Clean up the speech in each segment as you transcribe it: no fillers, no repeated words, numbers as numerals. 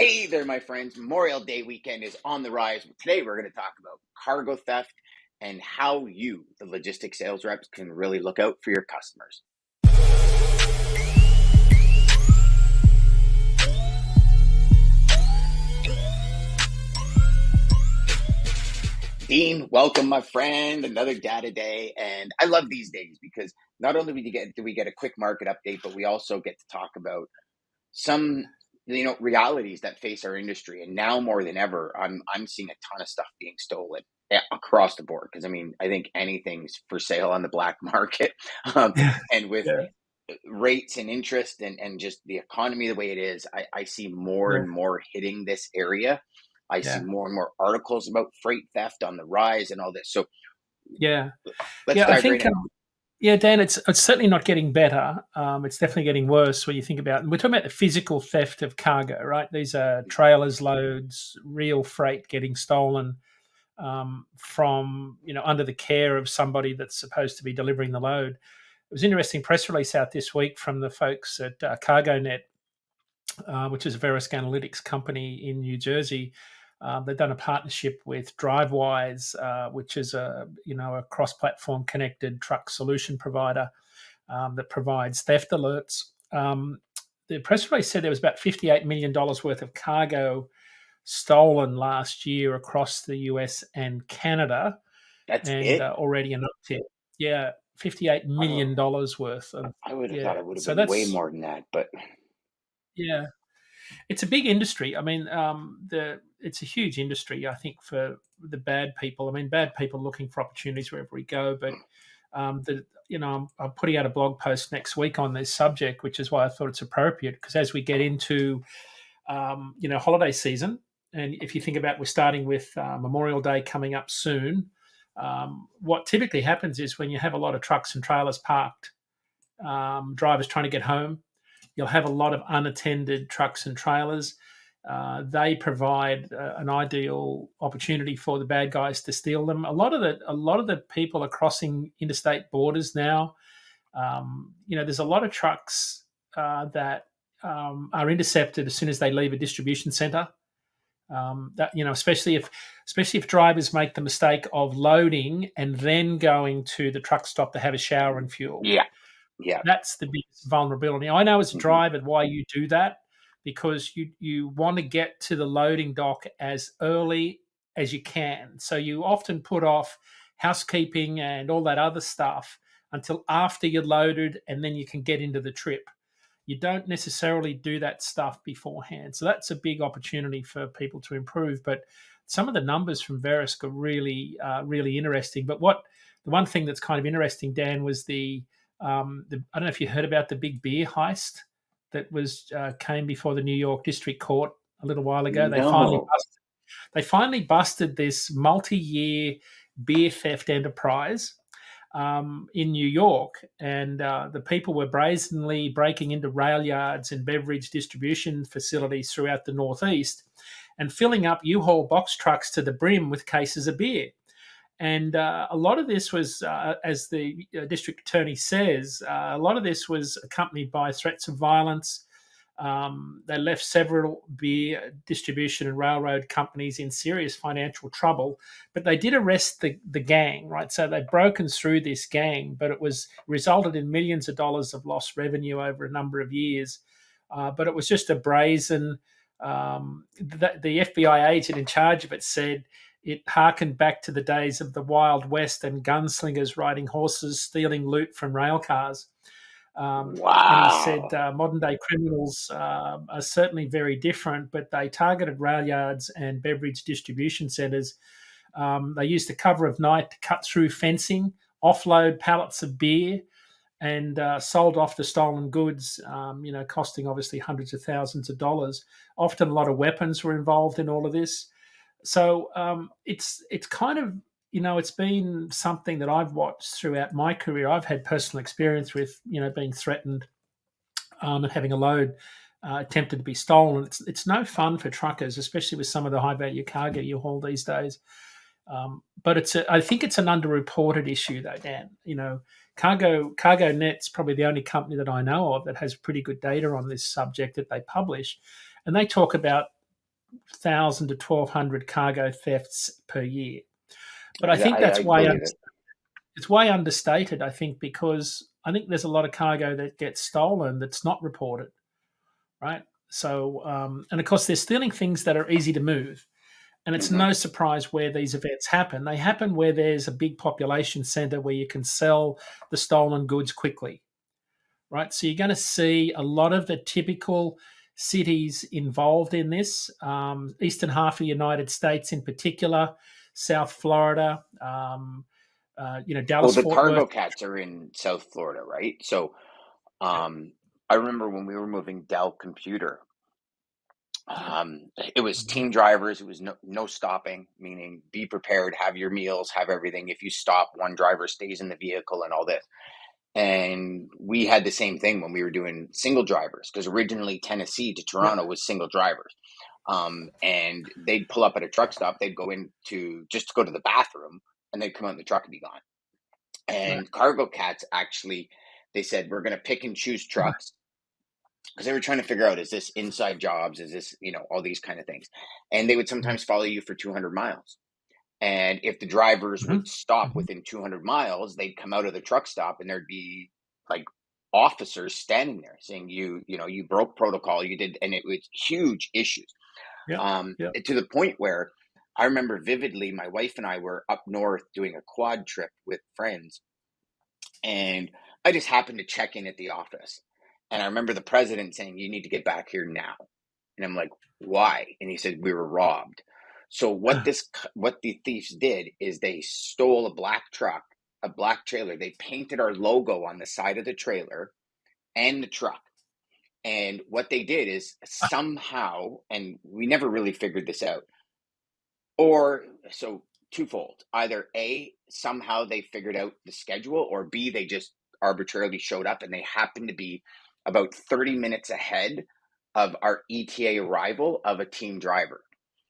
Hey there, my friends. Memorial Day weekend is on the rise. Today, we're going to talk about cargo theft and how you, the logistics sales reps, can really look out for your customers. Dean, welcome, my friend. Another data day. And I love these days because not only do we get a quick market update, but we also get to talk about some realities that face our industry. And now more than ever, I'm seeing a ton of stuff being stolen across the board, because I think anything's for sale on the black market. Yeah. And with Yeah. rates and interest and just the economy the way it is, I see more Yeah. and more hitting this area. I see Yeah. more and more articles about freight theft on the rise and all this. So Yeah. let's Yeah. I dive right think, in. yeah, Dan, it's certainly not getting better. It's definitely getting worse when you think about, and we're talking about the physical theft of cargo, right? These are trailers, loads, real freight getting stolen from, under the care of somebody that's supposed to be delivering the load. It was an interesting press release out this week from the folks at CargoNet, which is a Verisk Analytics company in New Jersey. They've done a partnership with Drivewise, which is a cross-platform connected truck solution provider that provides theft alerts. The press release said there was about $58 million worth of cargo stolen last year across the US and Canada, That's and it. already an uptick. Yeah, $58 million Oh, worth of, I would have thought yeah. it would have So been way that's, more than that, but yeah. It's a big industry. I mean, it's a huge industry. I think for the bad people. I mean, bad people looking for opportunities wherever we go. But I'm putting out a blog post next week on this subject, which is why I thought it's appropriate, because as we get into holiday season, and if you think about, we're starting with Memorial Day coming up soon. What typically happens is when you have a lot of trucks and trailers parked, drivers trying to get home, you'll have a lot of unattended trucks and trailers. They provide an ideal opportunity for the bad guys to steal them. A lot of the people are crossing interstate borders now. There's a lot of trucks that are intercepted as soon as they leave a distribution center. Especially if drivers make the mistake of loading and then going to the truck stop to have a shower and fuel. yeah, yeah. That's the biggest vulnerability. I know as a Mhm. driver why you do that, because you want to get to the loading dock as early as you can. So you often put off housekeeping and all that other stuff until after you're loaded, and then you can get into the trip. You don't necessarily do that stuff beforehand. So that's a big opportunity for people to improve. But some of the numbers from Verisk are really interesting. But the one thing that's kind of interesting, Dan, was I don't know if you heard about the big beer heist that was came before the New York District Court a little while ago. No. They finally busted this multi-year beer theft enterprise in New York, and the people were brazenly breaking into rail yards and beverage distribution facilities throughout the Northeast and filling up U-Haul box trucks to the brim with cases of beer. And a lot of this was, as the district attorney says, a lot of this was accompanied by threats of violence. They left several beer distribution and railroad companies in serious financial trouble, but they did arrest the gang, right? So they'd broken through this gang, but it was resulted in millions of dollars of lost revenue over a number of years. But it was just a brazen. The FBI agent in charge of it said it harkened back to the days of the Wild West and gunslingers riding horses, stealing loot from rail cars. And he said Wow. modern day criminals are certainly very different, but they targeted rail yards and beverage distribution centres. They used the cover of night to cut through fencing, offload pallets of beer, and sold off the stolen goods, costing obviously hundreds of thousands of dollars. Often a lot of weapons were involved in all of this. So it's kind of, it's been something that I've watched throughout my career. I've had personal experience with, being threatened and having a load attempted to be stolen. It's no fun for truckers, especially with some of the high value cargo you haul these days. But I think it's an underreported issue, though, Dan. CargoNet's probably the only company that I know of that has pretty good data on this subject that they publish, and they talk about 1,000 to 1,200 cargo thefts per year. But I Yeah, think I believe it. it's way understated, I think, because I think there's a lot of cargo that gets stolen that's not reported, right? So, and of course, they're stealing things that are easy to move. And it's Hmm. no surprise where these events happen. They happen where there's a big population center where you can sell the stolen goods quickly, right? So you're going to see a lot of the typical cities involved in this, eastern half of the United States in particular, South Florida, Well, Dallas, the Fort Worth. cargo cats are in South Florida, right? So, I remember when we were moving Dell Computer, Yep. it was Mhm. team drivers. It was no stopping, meaning be prepared, have your meals, have everything. If you stop, one driver stays in the vehicle and all this. And we had the same thing when we were doing single drivers, because originally Tennessee to Yep. Toronto was single drivers. And they'd pull up at a truck stop. They'd go into just to go to the bathroom, and they'd come out in the truck and be gone. Right. And cargo cats actually, they said, we're going to pick and choose trucks, because they were trying to figure out, is this inside jobs? Is this, all these kind of things? And they would Mhm. sometimes follow you for 200 miles. And if the drivers Mhm. would stop Mhm. within 200 miles, they'd come out of the truck stop, and there'd be like officers standing there saying, you broke protocol, you did. And it was huge issues, Yep. Yep. to the point where I remember vividly, my wife and I were up north doing a quad trip with friends, and I just happened to check in at the office. And I remember the president saying, "You need to get back here now." And I'm like, "Why?" And he said, "We were robbed." So what the thieves did is they stole a black truck, a black trailer. They painted our logo on the side of the trailer and the truck. And what they did is somehow, and we never really figured this out, or so twofold. Either A, somehow they figured out the schedule, or B, they just arbitrarily showed up and they happened to be about 30 minutes ahead of our ETA arrival of a team driver.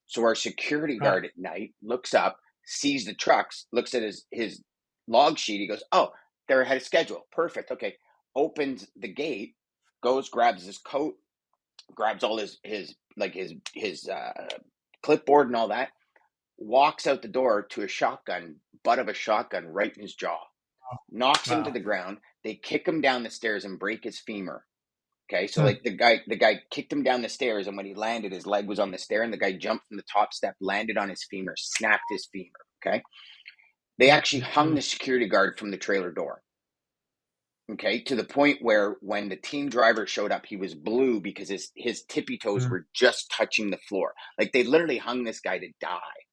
So our security Right. guard at night looks up, sees the trucks, looks at his log sheet. He goes, "Oh, they're ahead of schedule. Perfect. Okay." Opens the gate, goes, grabs his coat, grabs all his clipboard and all that, walks out the door to a shotgun, butt of a shotgun right in his jaw, knocks him to Wow. the ground. They kick him down the stairs and break his femur. Okay, so Hmm. like the guy kicked him down the stairs, and when he landed, his leg was on the stair, and the guy jumped from the top step, landed on his femur, snapped his femur. Okay, they actually hung Mm-hmm. the security guard from the trailer door. Okay, to the point where when the team driver showed up, he was blue because his tippy toes Mm. were just touching the floor. Like they literally hung this guy to die.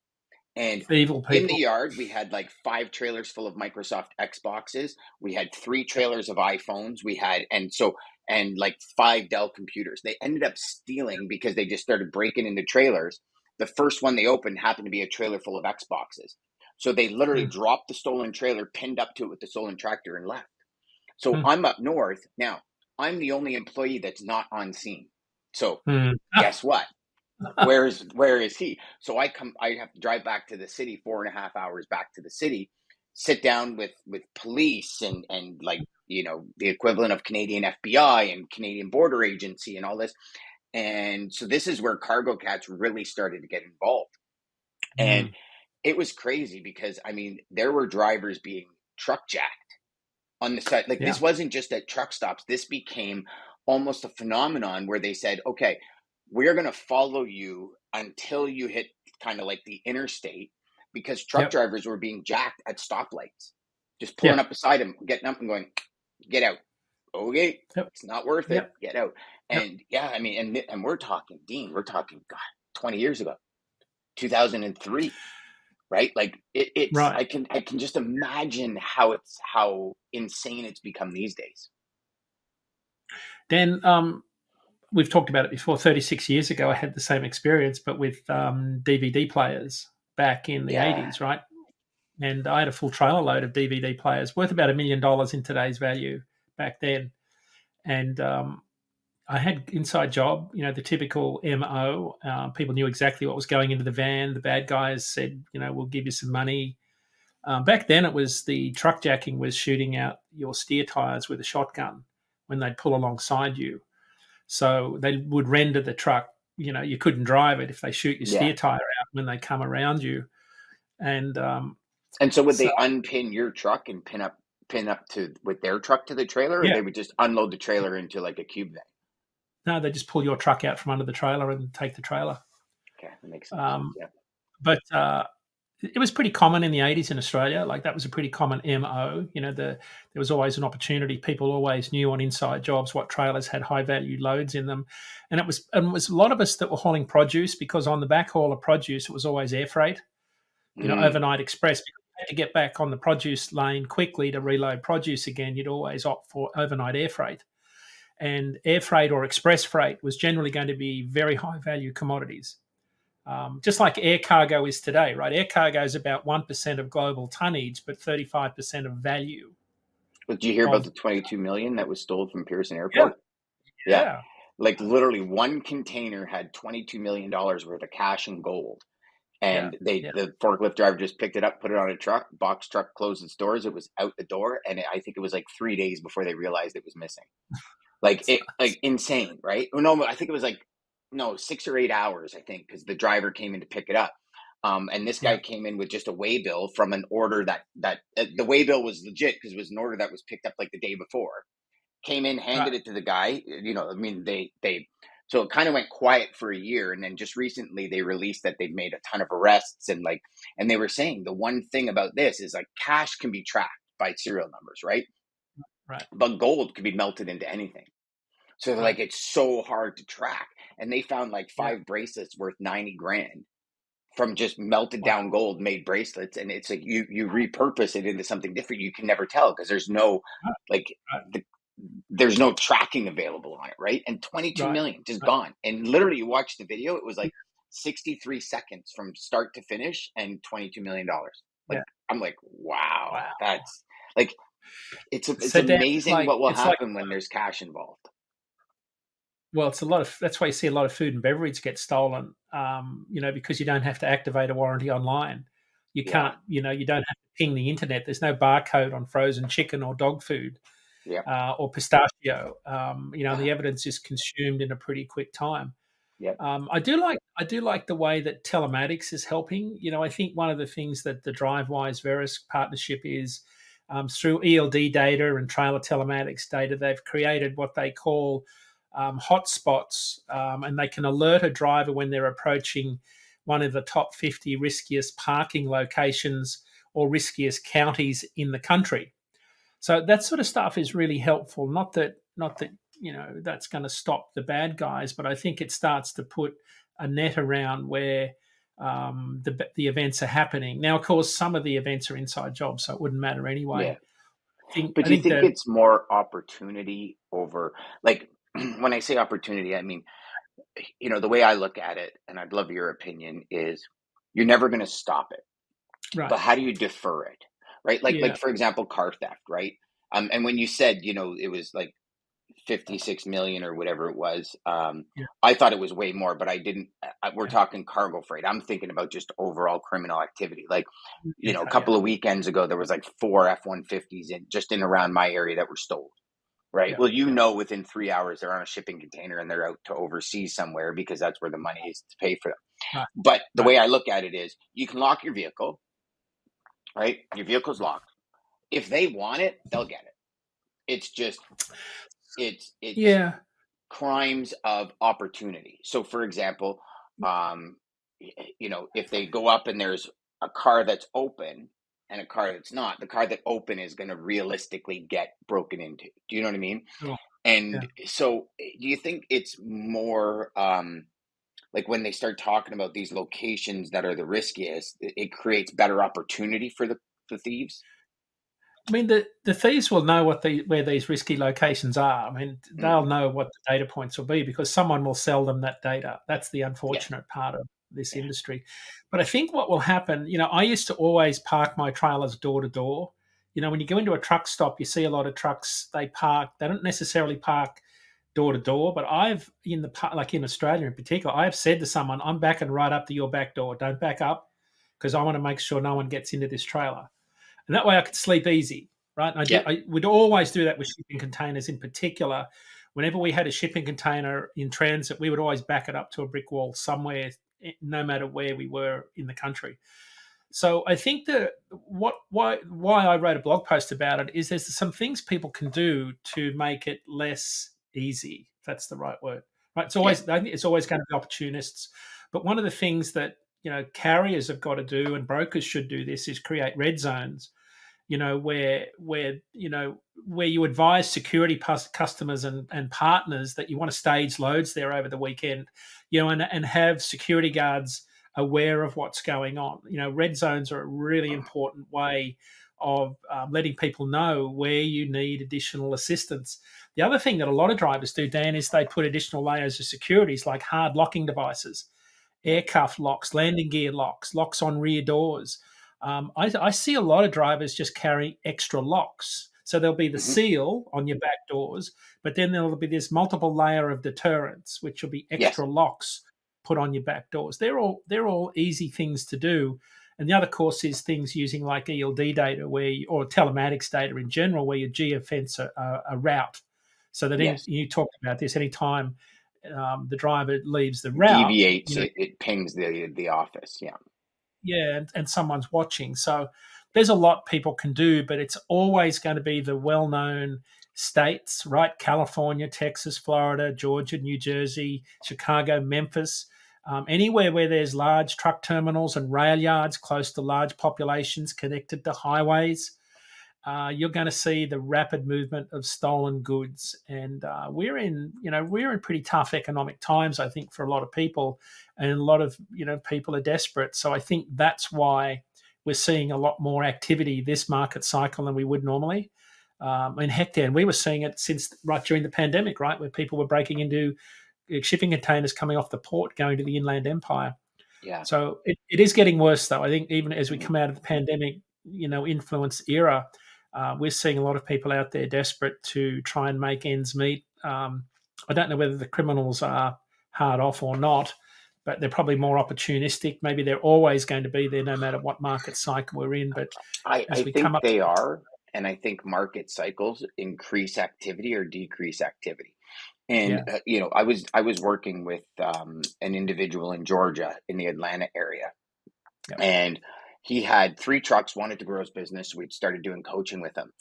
And Evil in the people. yard, we had like 5 trailers full of Microsoft Xboxes. We had 3 trailers of iPhones. We had, and like 5 Dell computers. They ended up stealing because they just started breaking into trailers. The first one they opened happened to be a trailer full of Xboxes. So they literally Mm. dropped the stolen trailer, pinned up to it with the stolen tractor, and left. So Mm. I'm up north. Now, I'm the only employee that's not on scene. So Mm. guess what? Where is he? So I have to drive back to the city, 4.5 hours back to the city, sit down with police and like, the equivalent of Canadian FBI and Canadian Border Agency and all this. And so this is where cargo cats really started to get involved. And Mm. it was crazy because I mean there were drivers being truck jacked on the side. Like Yeah. this wasn't just at truck stops. This became almost a phenomenon where they said, "Okay, we're going to follow you until you hit kind of like the interstate," because truck Yep. drivers were being jacked at stoplights, just pulling Yeah. up beside him, getting up and going, "Get out." Okay, Yep. it's not worth it. Yep. Get out. Yep. And yeah, I mean, and we're talking, Dean, we're talking, God, 20 years ago, 2003, right? Like it's Right. I can just imagine how insane it's become these days. Then we've talked about it before. 36 years ago, I had the same experience, but with DVD players back in the Yeah. 80s, right? And I had a full trailer load of DVD players worth about $1 million in today's value back then. And I had inside job, the typical MO. People knew exactly what was going into the van. The bad guys said, we'll give you some money. Back then, it was the truck jacking was shooting out your steer tires with a shotgun when they'd pull alongside you. So they would render the truck you couldn't drive it if they shoot your Yeah. steer tire out when they come around you. And And so would so they unpin your truck and pin up to with their truck to the trailer, or yeah, they would just unload the trailer into like a cube van? no, they just pull your truck out from under the trailer and take the trailer. Okay, that makes sense. Um, Yeah. but it was pretty common in the 80s in Australia. Like that was a pretty common MO. There was always an opportunity. People always knew on inside jobs what trailers had high value loads in them. And it was a lot of us that were hauling produce, because on the back haul of produce, it was always air freight, Mm, overnight express. Because you had to get back on the produce lane quickly to reload produce again. You'd always opt for overnight air freight. And air freight or express freight was generally going to be very high value commodities. Just like air cargo is today, right? Air cargo is about 1% of global tonnage, but 35% of value. but did you hear about Of the 22 million that was stolen from Pearson Yeah, Airport? Yeah. yeah, Like literally one container had $22 million worth of cash and gold. yeah, And yeah. the forklift driver just picked it up, put it on a truck, box truck closed its doors. It was out the door. And I think it was like 3 days before they realized it was missing. Like insane, right? No, I think it was like, no, 6 or 8 hours, I think, because the driver came in to pick it up. And this guy Yeah, came in with just a way bill from an order that the way bill was legit because it was an order that was picked up like the day before. Came in, right. handed it to the guy. I mean, they so it kind of went quiet for a year, and then just recently they released that they've made a ton of arrests and they were saying the one thing about this is like cash can be tracked by serial numbers, right? Right, But gold could be melted into anything. So they're right. like, it's so hard to track. And they found like Yeah. 5 bracelets worth 90 grand from just melted Wow. down gold made bracelets. And it's like you repurpose it into something different. You can never tell because there's no Right, like right, the, there's no tracking available on it, right? And 22 right, million just right. gone. And literally you watch the video, it was like 63 seconds from start to finish and $22 million. Yeah. Like I'm like, wow, Wow. that's like it's So Dan, amazing what will it's like, happen when there's cash involved. well, it's a lot of. That's why you see a lot of food and beverage get stolen. Because you don't have to activate a warranty online. You Yeah. can't. You don't have to ping the internet. There's no barcode on frozen chicken or dog food. Yep. Or pistachio. The evidence is consumed in a pretty quick time. Yep. I do like the way that telematics is helping. I think one of the things that the DriveWise Verisk partnership is, through ELD data and trailer telematics data, they've created what they call hotspots, and they can alert a driver when they're approaching one of the top 50 riskiest parking locations or riskiest counties in the country. So that sort of stuff is really helpful. Not that that's going to stop the bad guys, but I think it starts to put a net around where the events are happening. Now, of course, some of the events are inside jobs, so it wouldn't matter Yeah. anyway. I think But I do you think think that it's more opportunity over like when I say opportunity, I mean, the way I look at it, and I'd love your opinion, is you're never going to stop it. right, But how do you defer it? Right? Like yeah, for example, car theft, right? And when you said, it was like 56 million or whatever it was. yeah, I thought it was way more, but I didn't. We're yeah, talking cargo freight. I'm thinking about just overall criminal activity. Like, a okay, yeah, couple of weekends ago, there was like four F-150s in around my area that were stolen. Right. yeah, Well, yeah, within 3 hours, they're on a shipping container and they're out to overseas somewhere because that's where the money is to pay for them. right, But the right, way I look at it is you can lock your vehicle, right? Your vehicle's locked. If they want it, they'll get it. It's just, it's yeah, crimes of opportunity. So, for example, um, if they go up and there's a car that's open and a car that's not, the car that open is going to realistically get broken into. Do you know what I mean? sure, yeah. And so, do you think it's more like when they start talking about these locations that are the riskiest, it creates better opportunity for the thieves? I mean, the thieves will know where these risky locations are. I mean, they'll Hmm. know what the data points will be because someone will sell them that data. That's the Yeah, unfortunate part of this yeah, industry. But I think what will happen, I used to always park my trailers door to door. When you go into a truck stop, you see a lot of trucks. They don't necessarily park door to door, but like in Australia in particular, I have said to someone, "I'm backing right up to your back door. Don't back up because I want to make sure no one gets into this trailer." And that way I could sleep easy, right? And yeah. I would always do that with shipping containers in particular, whenever we had a shipping container in transit, we would always back it up to a brick wall somewhere, no matter where we were in the country. So I think that why I wrote a blog post about it is there's some things people can do to make it less easy, if that's the right word. Right? Yeah. I think it's always going to be opportunists. But one of the things that carriers have got to do, and brokers should do this, is create red zones. Where you advise security customers and partners that you want to stage loads there over the weekend, and have security guards aware of what's going on. Red zones are a really important way of letting people know where you need additional assistance. The other thing that a lot of drivers do, Dan, is they put additional layers of securities like hard locking devices, air cuff locks, landing gear locks, locks on rear doors. I see a lot of drivers just carry extra locks. So there'll be the Hmm. seal on your back doors, but then there'll be this multiple layer of deterrents, which will be Yes. extra locks put on your back doors. They're all easy things to do. And the other course is things using like ELD data or telematics data in general, where you geofence a route. So that Yes. you talked about this, anytime the driver leaves the route, Deviates. It pings the office. Yeah. yeah, and someone's watching. So there's a lot people can do, but it's always going to be the well-known states, right? California, Texas, Florida, Georgia, New Jersey, Chicago, Memphis, anywhere where there's large truck terminals and rail yards close to large populations connected to highways. You're going to see the rapid movement of stolen goods, and we're in pretty tough economic times, I think, for a lot of people, and a lot of people are desperate. So I think that's why we're seeing a lot more activity this market cycle than we would normally. And heck, Dan, we were seeing it since right during the pandemic, right, where people were breaking into shipping containers coming off the port going to the inland empire. Yeah. So it is getting worse, though. I think even as we Hmm. come out of the pandemic, influence era, we're seeing a lot of people out there desperate to try and make ends meet. I don't know whether the criminals are hard off or not, but they're probably more opportunistic. Maybe they're always going to be there no matter what market cycle we're in. But as I we come think up to they are, and I think market cycles increase activity or decrease activity. And yeah, I was working with an individual in Georgia in the Atlanta area, yeah, and he had three trucks, wanted to grow his business. So we started doing coaching with him.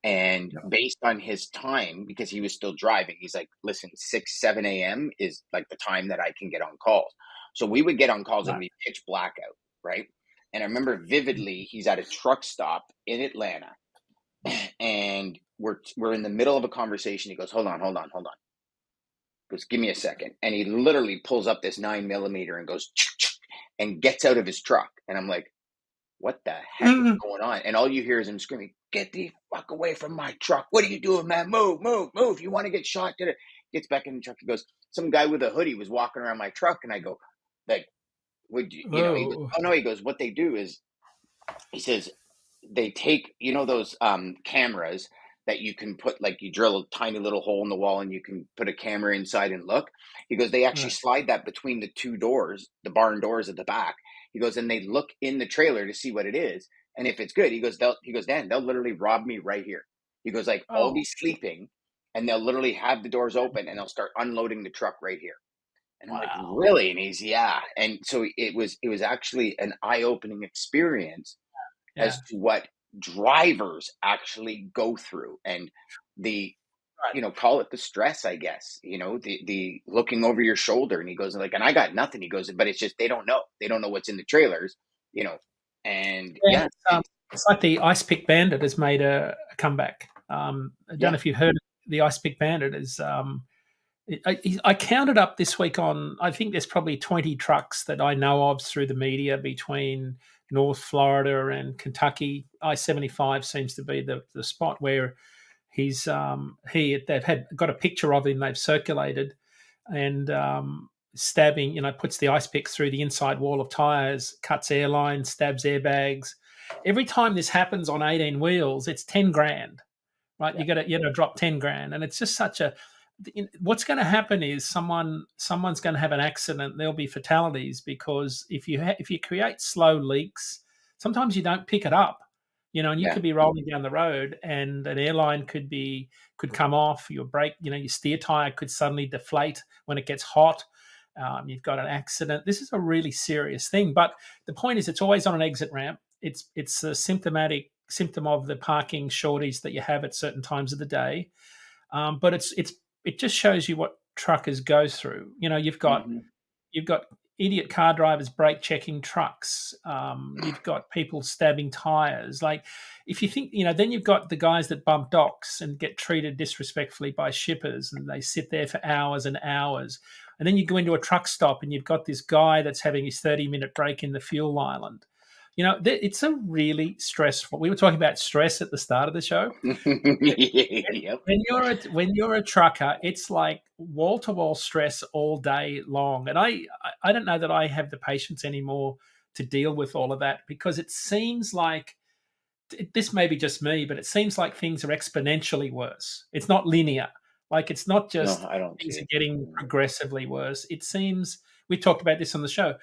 And yeah, based on his time, because he was still driving, he's like, listen, 6, 7 a.m. is like the time that I can get on calls. So we would get on calls and right, be pitch blackout, right? And I remember vividly, he's at a truck stop in Atlanta, and we're in the middle of a conversation. He goes, hold on, hold on, hold on. He goes, give me a second. And he literally pulls up this 9 millimeter and goes, and gets out of his truck. And I'm like, what the heck is mm, going on? And all you hear is him screaming, get the fuck away from my truck. What are you doing, man? Move, move, move. You want to get shot? Gets back in the truck. He goes, some guy with a hoodie was walking around my truck. And I go, like, would he goes, oh, oh no, he goes, what they do is, he says, they take, those cameras that you can put, like, you drill a tiny little hole in the wall and you can put a camera inside and look. He goes, they actually right, slide that between the two doors, the barn doors at the back. He goes, and they look in the trailer to see what it is. And if it's good, he goes, Dan, they'll literally rob me right here. He goes, like, I'll oh, be sleeping and they'll literally have the doors open and they'll start unloading the truck right here. And I'm like, wow, really? And he's, yeah. And so it was actually an eye-opening experience yeah, as to what drivers actually go through, and the right. call it the stress, I guess, the looking over your shoulder. And he goes, like, and I got nothing. He goes, but it's just they don't know what's in the trailers, you know and Yeah, yeah, it's it's like the Ice Pick Bandit has made a comeback. I don't know yeah. if you've heard of the Ice Pick Bandit. I counted up this week on, I think there's probably 20 trucks that I know of through the media between North Florida and Kentucky. I-75 seems to be the spot where they've got a picture of him they've circulated, and stabbing, puts the ice pick through the inside wall of tires, cuts airlines, stabs airbags. Every time this happens on 18 wheels, it's 10 grand, right? Yeah. You got to drop 10 grand. And it's just what's going to happen is someone's going to have an accident. There'll be fatalities because if you create slow leaks, sometimes you don't pick it up. And you Yeah. could be rolling down the road, and an airline could come off. Your brake, your steer tire could suddenly deflate when it gets hot. You've got an accident. This is a really serious thing. But the point is, it's always on an exit ramp. It's a symptom of the parking shorties that you have at certain times of the day. But it just shows you what truckers go through. Hmm. You've got idiot car drivers brake checking trucks. You've got people stabbing tires. Like, if you think, then you've got the guys that bump docks and get treated disrespectfully by shippers, and they sit there for hours and hours. And then you go into a truck stop, and you've got this guy that's having his 30-minute break in the fuel island. It's a really stressful. We were talking about stress at the start of the show. Yep. When you're a trucker, it's like wall to wall stress all day long, and I don't know that I have the patience anymore to deal with all of that, because it seems like, this may be just me, but it seems like things are exponentially worse. It's not linear. Like, it's not No, just I don't see things are it. getting progressively worse. It seems, we talked about this on the show.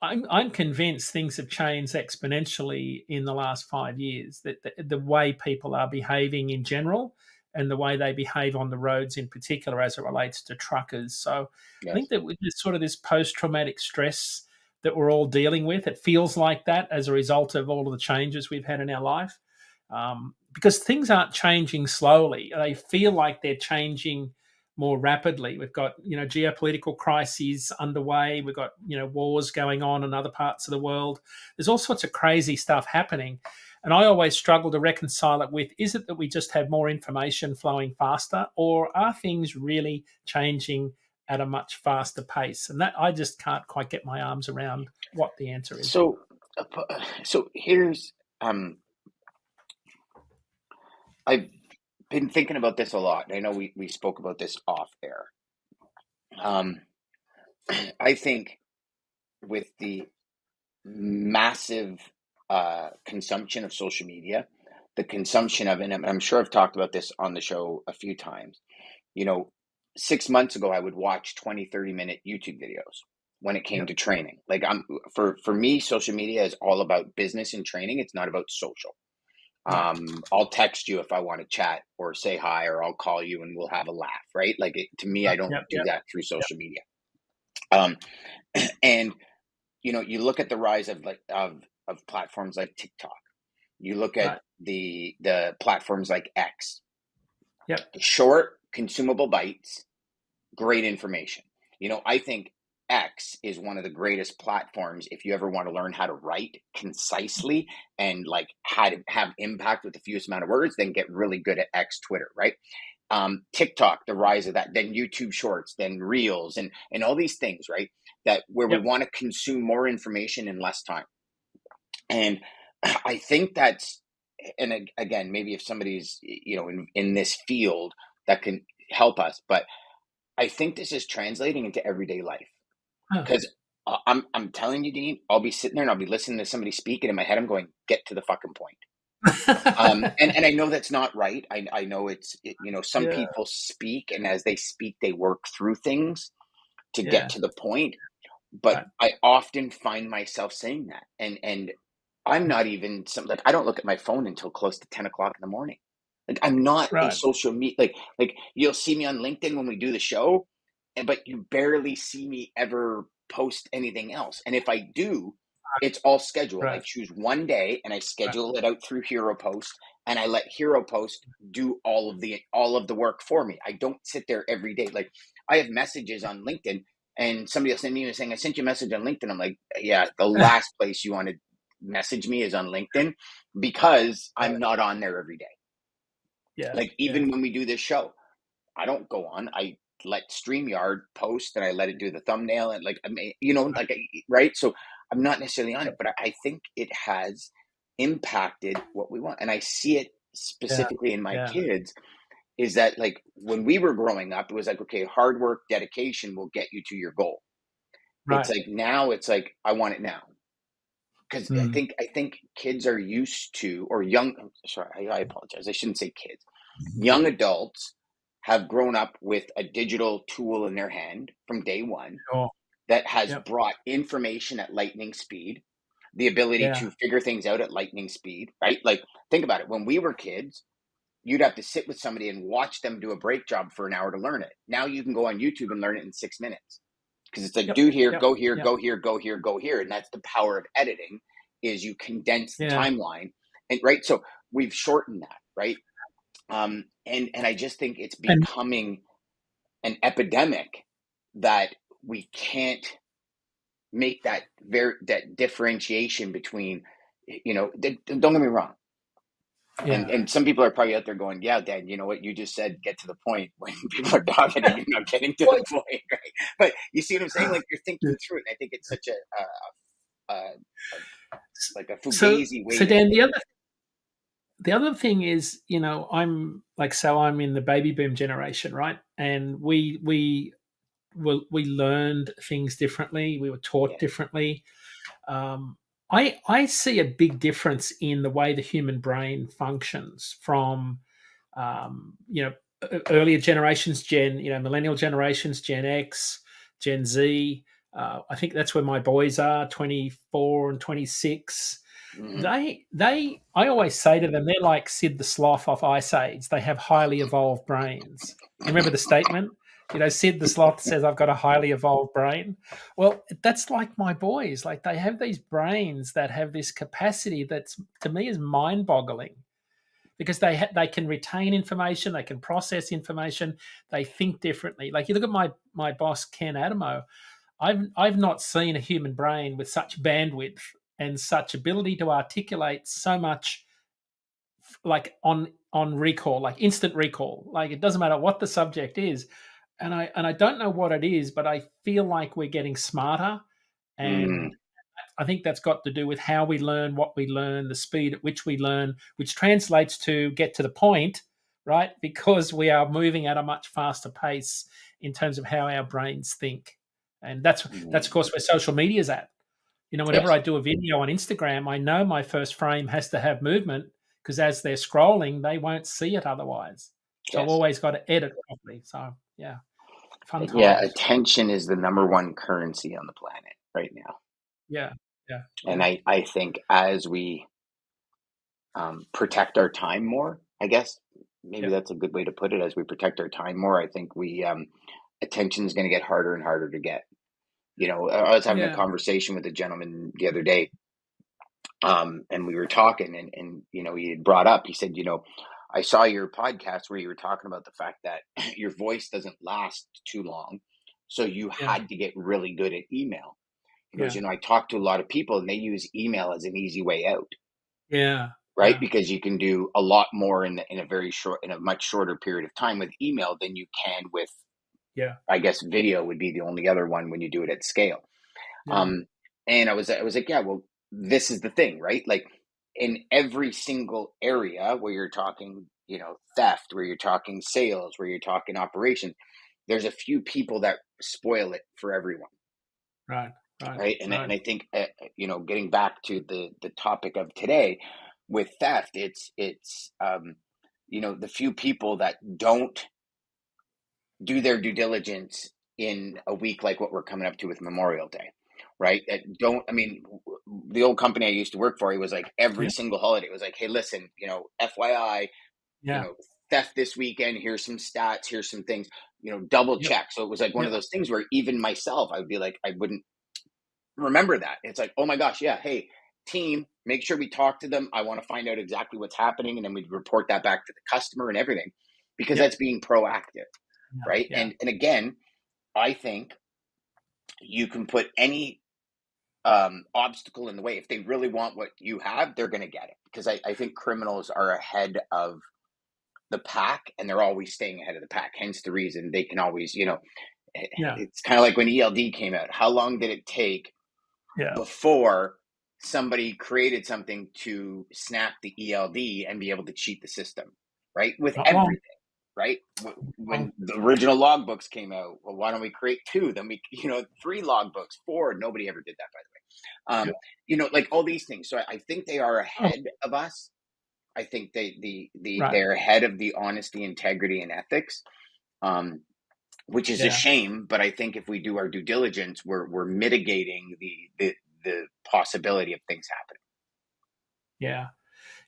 I'm convinced things have changed exponentially in the last 5 years. That the way people are behaving in general, and the way they behave on the roads in particular, as it relates to truckers. So I Yes. think that with this sort of this post traumatic stress that we're all dealing with, it feels like that as a result of all of the changes we've had in our life. Because things aren't changing slowly; they feel like they're changing more rapidly. We've got geopolitical crises underway. We've got wars going on in other parts of the world. There's all sorts of crazy stuff happening, and I always struggle to reconcile it with: is it that we just have more information flowing faster, or are things really changing at a much faster pace? And that, I just can't quite get my arms around what the answer is. So, so here's I've been thinking about this a lot. I know we spoke about this off air. Um, I think with the massive consumption of social media, the consumption of, and I'm sure I've talked about this on the show a few times. You know, 6 months ago, I would watch 20, 30-minute YouTube videos when it came Yep. to training. Like, for me, social media is all about business and training. It's not about social. Right. I'll text you if I want to chat or say hi, or I'll call you and we'll have a laugh, right? Like, to me, I Right. don't Yep. do Yep. that through Yep. social media. Um, and you look at the rise of platforms like TikTok. You look at Right. the platforms like X. Yep. Short, consumable bites, great information. I think X is one of the greatest platforms if you ever want to learn how to write concisely and like how to have impact with the fewest amount of words, then get really good at X, Twitter, right? TikTok, the rise of that, then YouTube Shorts, then Reels, and all these things, right? That where we Yep. want to consume more information in less time. And I think that's, and again, maybe if somebody's in this field that can help us, but I think this is translating into everyday life. Huh. Because I'm telling you, Dean, I'll be sitting there and I'll be listening to somebody speak, and in my head I'm going, get to the fucking point. And I know that's not right. I know some Yeah. people speak, and as they speak, they work through things to get Yeah. to the point. But Right. I often find myself saying that, and I'm not even like, I don't look at my phone until close to 10 o'clock in the morning. Like, I'm not a Right. social media, like you'll see me on LinkedIn when we do the show, but you barely see me ever post anything else. And if I do, it's all scheduled. I Right. choose one day and I Right. schedule it out through Hero Post, and I let Hero Post do all of the work for me. I don't sit there every day. Like, I have messages on LinkedIn, and somebody will send me saying, I sent you a message on LinkedIn. I'm like, yeah, the last place you want to message me is on LinkedIn, because Right. I'm not on there every day. Yeah. Like, Yeah. even when we do this show, I don't go on. I let StreamYard post, and I let it do the thumbnail, and like, I mean, like, right. So I'm not necessarily on it, but I think it has impacted what we want. And I see it Yeah. specifically in my Yeah. kids, is that, like, when we were growing up, it was like, okay, hard work, dedication will get you to your goal. It's Right. like now it's like, I want it now. Because I Mm. think I think kids are used to, or young. Sorry, I apologize. I shouldn't say kids. Young adults have grown up with a digital tool in their hand from day one Sure. that has Yep. brought information at lightning speed, the ability Yeah. to figure things out at lightning speed, right? Like, think about it. When we were kids, you'd have to sit with somebody and watch them do a brake job for an hour to learn it. Now you can go on YouTube and learn it in 6 minutes, because it's like, Yep. do here, Yep. go here, Yep. go here, go here, go here. And that's the power of editing, is you condense the Yeah. timeline. And right. So we've shortened that, right? And I just think it's And becoming an epidemic that we can't make that differentiation between, don't get me wrong. yeah. And some people are probably out there going, yeah, Dan, you know what you just said, get to the point. When people are dogging it, you're not getting to Well, the point, right? But you see what I'm saying? Like, you're thinking through it. And I think it's such a like a so fugazi way so to Dan, think. the other thing is, I'm like, so I'm in the baby boom generation, right? And we learned things differently. We were taught Yeah. differently. I see a big difference in the way the human brain functions from earlier generations, millennial generations, Gen X, Gen Z. I think that's where my boys are, 24 and 26. Mm-hmm. I always say to them, they're like Sid the Sloth off Ice Age. They have highly evolved brains. You remember the statement? Sid the Sloth says, I've got a highly evolved brain. Well, that's like my boys. Like, they have these brains that have this capacity that's, to me, is mind boggling, because they can retain information, they can process information, they think differently. Like, you look at my boss Ken Adamo. I've not seen a human brain with such bandwidth and such ability to articulate so much, like on recall, like instant recall. Like, it doesn't matter what the subject is, and I don't know what it is, but I feel like we're getting smarter, Mm, and I think that's got to do with how we learn, what we learn, the speed at which we learn, which translates to get to the point, right? Because we are moving at a much faster pace in terms of how our brains think. And that's of mm. course where social media is at. Whenever Yes. I do a video on Instagram, I know my first frame has to have movement, because as they're scrolling, they won't see it otherwise. So I've Yes. always got to edit properly. So yeah, fun Yeah. times. Attention is the number one currency on the planet right now. Yeah, yeah, And yeah, I think as we protect our time more, I guess maybe yeah, that's a good way to put it. As we protect our time more, I think attention is going to get harder and harder to get. I was having a yeah, conversation with a gentleman the other day, and we were talking, and he had brought up. He said, I saw your podcast where you were talking about the fact that your voice doesn't last too long, so you yeah, had to get really good at email. He goes, yeah, I talk to a lot of people, and they use email as an easy way out, yeah, right? yeah. Because you can do a lot more in a much shorter period of time with email than you can with, Yeah, I guess, video would be the only other one when you do it at scale. yeah, Um, and I was like, yeah, well, this is the thing, right? Like, in every single area where you're talking, theft, where you're talking sales, where you're talking operations, there's a few people that spoil it for everyone, right, right, right? And right. I think, getting back to the topic of today with theft, the few people that don't do their due diligence in a week like what we're coming up to with Memorial Day, right? That don't, I mean, the old company I used to work for, it was like every Yeah, single holiday, it was like, hey, listen, FYI, you yeah, know, theft this weekend, here's some stats, here's some things, double yep, check. So it was like one of yep, those things where even myself, I would be like, I wouldn't remember that. It's like, oh my gosh, yeah, hey, team, make sure we talk to them. I want to find out exactly what's happening. And then we'd report that back to the customer and everything, because yep, that's being proactive, yeah, right? yeah, And again, I think you can put any obstacle in the way. If they really want what you have, they're going to get it. Because I think criminals are ahead of the pack, and they're always staying ahead of the pack. Hence the reason they can always, yeah, it's kind of like when ELD came out. How long did it take yeah. before somebody created something to snap the ELD and be able to cheat the system, right? With Not long. everything, right? Long. When the original logbooks came out, well, why don't we create two? Then we, three logbooks, four. Nobody ever did that, by the way. Yep. Like all these things. So I think they are Oh, ahead of us. I think right. they're ahead of the honesty, integrity, and ethics. Um, which is a Yeah. shame, but I think if we do our due diligence, we're mitigating the possibility of things happening. Yeah.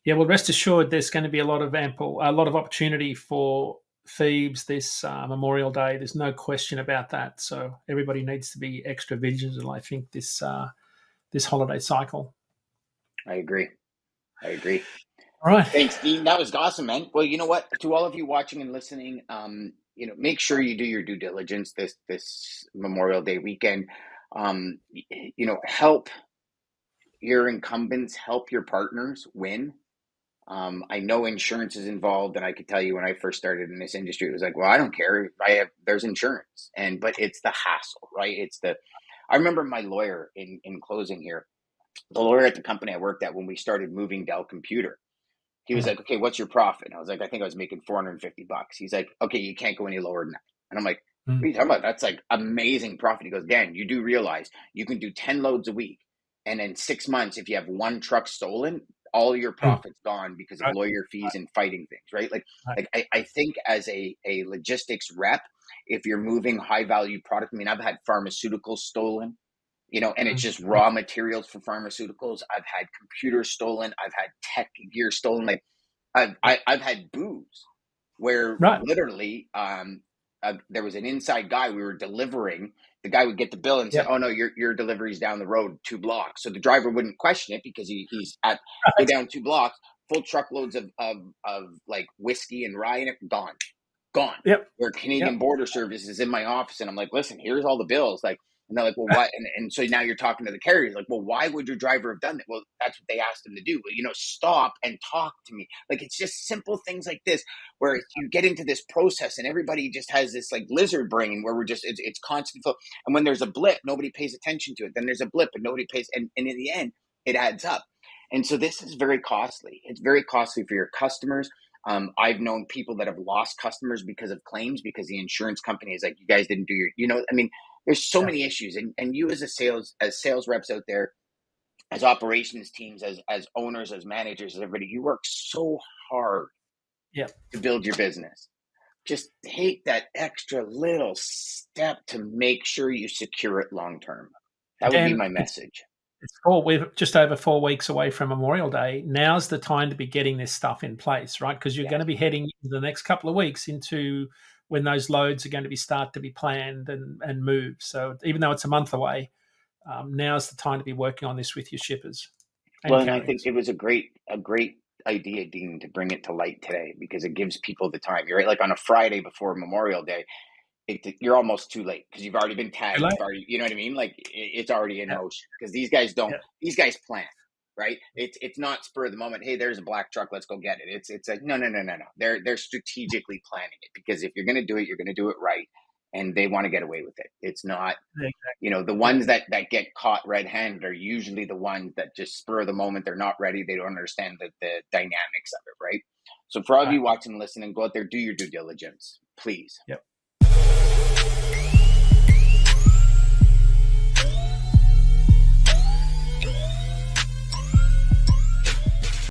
Yeah, well, rest assured, there's going to be a lot of opportunity for thieves this Memorial Day. There's no question about that. So everybody needs to be extra vigilant, I think, this holiday cycle. I agree. I agree. All right. Thanks, Dean. That was awesome, man. Well, you know what? To all of you watching and listening, make sure you do your due diligence this Memorial Day weekend. Help your incumbents, help your partners win. I know insurance is involved, and I could tell you when I first started in this industry, it was like, well, I don't care. There's insurance, but it's the hassle, right? I remember my lawyer in closing here, the lawyer at the company I worked at when we started moving Dell Computer. He was Mm, like, okay, what's your profit? And I was like, I think I was making $450. He's like, okay, you can't go any lower than that. And I'm like, what mm, are you talking about? That's like amazing profit. He goes, Dan, you do realize you can do 10 loads a week. And in 6 months, if you have one truck stolen, all your mm. profit's gone because of Right, lawyer fees and fighting things, right? Like, right. like I think as a logistics rep, if you're moving high value product, I mean, I've had pharmaceuticals stolen, and it's Mm, just raw materials for pharmaceuticals. I've had computers stolen. I've had tech gear stolen. Like, yeah. I've had booze where Right. literally there was an inside guy we were delivering. The guy would get the bill and say, Yep. "Oh no, your delivery's down the road 2 blocks." So the driver wouldn't question it because he's at go Right. down 2 blocks, full truckloads of like whiskey and rye in it, gone. Yep. Where Canadian Yep. Border Service is in my office, and I'm like, listen, here's all the bills. Like, and they're like, well, what? And so now you're talking to the carriers, like, well, why would your driver have done that? Well, that's what they asked him to do. But stop and talk to me. Like, it's just simple things like this where you get into this process, and everybody just has this like lizard brain where it's constant flow. And when there's a blip, nobody pays attention to it. Then there's a blip, and nobody pays. And in the end, it adds up. And so this is very costly. It's very costly for your customers. I've known people that have lost customers because of claims because the insurance company is like, you guys didn't do I mean, there's so Yeah. many issues. And you as sales reps out there, as operations teams, as owners, as managers, as everybody, you work so hard Yeah. to build your business. Just take that extra little step to make sure you secure it long term. That would be Dan, my message. we're just over 4 weeks away from Memorial Day. Now's the time to be getting this stuff in place, right? Because you're going Yes. to be heading into the next couple of weeks into when those loads are going to start to be planned and moved. So even though it's a month away, now's the time to be working on this with your shippers and Well, and I think carriers. it was a great idea, Dean, to bring it to light today because it gives people the time. You're right. Like on a Friday before Memorial Day, you're almost too late because you've already been Too tagged. late. You've already, you know what I mean? Like it's already in Yeah, motion because these guys don't. yeah, These guys plan, right? It's not spur of the moment. Hey, there's a black truck. Let's go get it. It's like no, no, no, no, no. They're strategically planning it because if you're going to do it, you're going to do it right, and they want to get away with it. It's not yeah, the yeah, ones that get caught red-handed are usually the ones that just spur of the moment. They're not ready. They don't understand the dynamics of it, right? So for all of right. you watching and listening, go out there, do your due diligence, please. Yep.